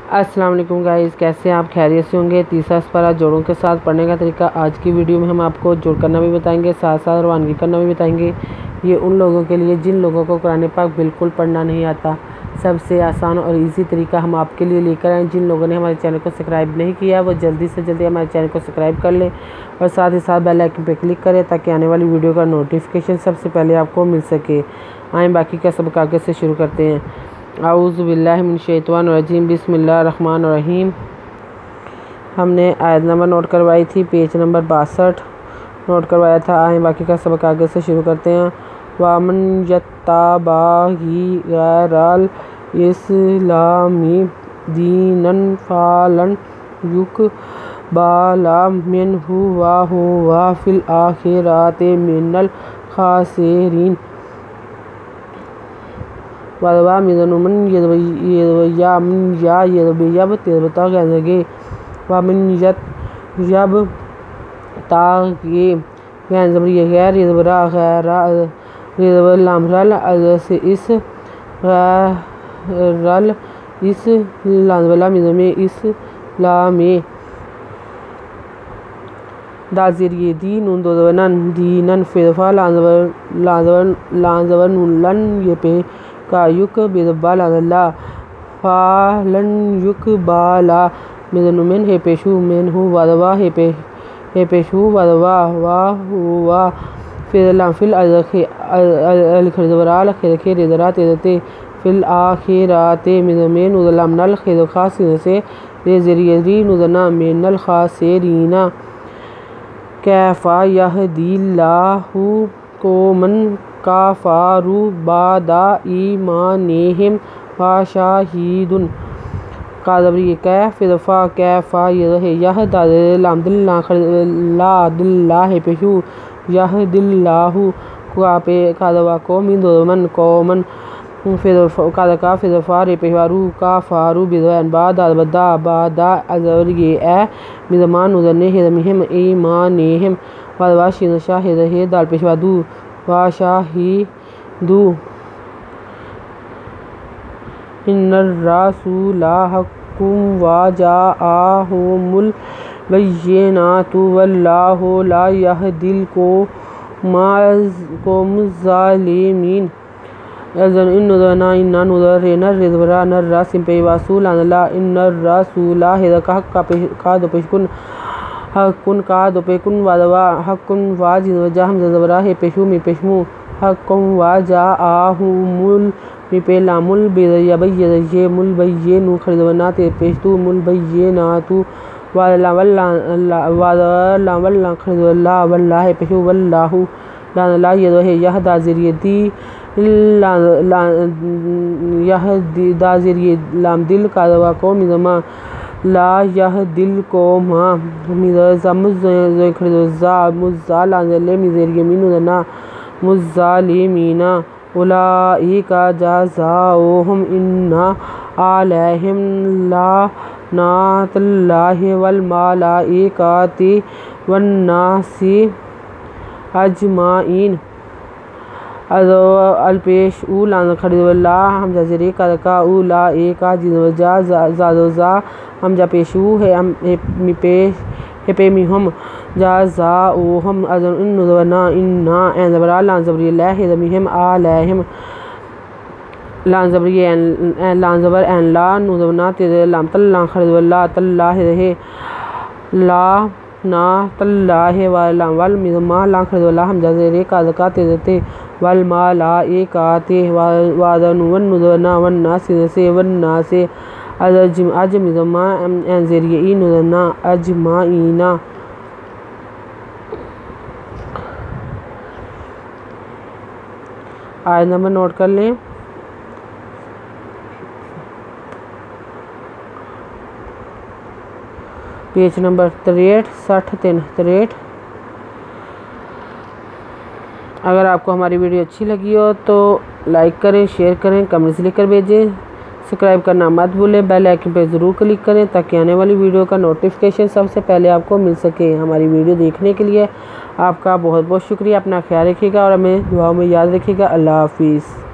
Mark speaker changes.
Speaker 1: अस्सलाम वालेकुम गाइस, कैसे हैं आप? खैरियत से होंगे। तीसरा स्पारा जोड़ों के साथ पढ़ने का तरीका आज की वीडियो में हम आपको जोड़ करना भी बताएंगे, साथ साथ रवानगी करना भी बताएंगे। ये उन लोगों के लिए जिन लोगों को कुरान पाक बिल्कुल पढ़ना नहीं आता, सबसे आसान और इजी तरीका हम आपके लिए लेकर आए। जिन लोगों ने हमारे चैनल को सब्सक्राइब नहीं किया वो जल्दी से जल्दी हमारे चैनल को सब्सक्राइब कर लें और साथ ही साथ बेल आइकन पर क्लिक करें ताकि आने वाली वीडियो का नोटिफिकेशन सबसे पहले आपको मिल सके। आए बाकी का सबक आगे से शुरू करते हैं। आऊज़ु बिल्लाहि मिनश शैतानिर रजीम, बिस्मिल्लाहिर रहमानिर रहीम। हमने आयत नंबर नोट करवाई थी, पेज नंबर 62 नोट करवाया था। आए बाकी का सबक आगे से शुरू करते हैं। वामन यत्ताबी गैरल इस्लामी दीनन फ़लन युक़बला मिन्हु व हुवा फ़िल आखिरति मिनल ख़ासिरीन। वदवा मिज़नुमन यब तेरबता गज़गे वमन यब तागे गज़बरी गैर यदबरा गैरा यदबर लामरल अज़से इस गैरल इस लाज़वला मिज़मे इस लामे दाज़िरिये दीन दोदवनन दीनन फ़िरफ़ा लाज़वर नुलन ये पे कायुक बिदबाल अल्लाह फ़लन युक बाला मिज़नुमिन हे पेशु मिनहु वदवा हे पेशु वदवा वाह हुआ फिल अलखिरवराल खिरखे रिदरा तेरते फिल आखिराते मिज़मेन उदलमनल खिरखास से रेज़रियरी नुदना मिनल खासेरीना कैफ़ा यहदील्लाहु कौमन काफ़ारू बादा ईमानिहिम व कादबरी कैफ़ा कैफ़ा यह दादिल्ला है पेशु यह दिल्लाहु कादवा कौमिन कौमन कादका फ़िरफ़ा रे पेशवारू काफ़ारू बिदवैन बादा अज़वरिये ए मिज़मान उदने हिदमिहिम ईमानिहिम वदवा शिनशा हिदहे दाल पेशवादू वाशाहिदू इन्नर्रसूला हक़्क़ुम वजाअहुमुल बय्यिनातु वल्लाहु ला यहदिल क़ौमज़-ज़ालिमीन। इन्नुदना इन्ना नुदरेना रिज़वरा नर्रा सिंपेवासू लानला इन्नर्रसूला हिदका का दोपेशकुन हक्कुन का दोपेकुन वदवा हक्कुन वाजिनवजा हमज़बरा हे पेशु मी पेशमु हक्कुम वाजाअहुमुल मी पे लामुल बेयबय्ये मुल बय्ये नु खरिदवना ते पेशतु मुल बय्यिनातु वल्ला खरिदवल्ला वल्ला हे पेशु वल्लाहु लानला यदहे यह दाज़िरियती यह दाज़िरिये लाम दिल कादवा को मिज़मा ला यह दिल को माँ मिज़ा मुज़ा लाज़ले मिज़ेरिये मिनुदना मुज़ालिमीना उलाइका जाज़ाओहुम इन्ना अलैहिम लानतुल्लाहि वल मलाइकाति वन्नासि अजमाइन। अलपेश उ लान खरिदवल्ला हमजा ज़रे का उलाइका जिनवजा ज़ाज़ोज़ा हमजा पेशु है हम हे पे मिहम जाज़ाओहुम अज़न इन्नुदवना इन्ना एंज़बरा लांज़बरी ला हिदमिहिम अलैहिम लांज़बरी लांज़बर एन ला नुदवना तेरे लाम तल्ला खरिदवल्ला तल्ला हे ला ना तल्ला हे वल मिज़मा ला खरिदवल्ला हमजा ज़रे का तेरे वल मलाइकाति वादनुवन नुदवना वन्ना से वन्ना से अज मिज़मा एंज़रिये नुदना अजमाइना। आयत नंबर नोट कर लें। पेज नंबर 63 अगर आपको हमारी वीडियो अच्छी लगी हो तो लाइक करें, शेयर करें, कमेंट्स लिखकर भेजें। सब्सक्राइब करना मत भूलें, बेल आइकन पर ज़रूर क्लिक करें ताकि आने वाली वीडियो का नोटिफिकेशन सबसे पहले आपको मिल सके। हमारी वीडियो देखने के लिए आपका बहुत बहुत शुक्रिया। अपना ख्याल रखिएगा और हमें दुआओं में याद रखिएगा। अल्लाह हाफिज़।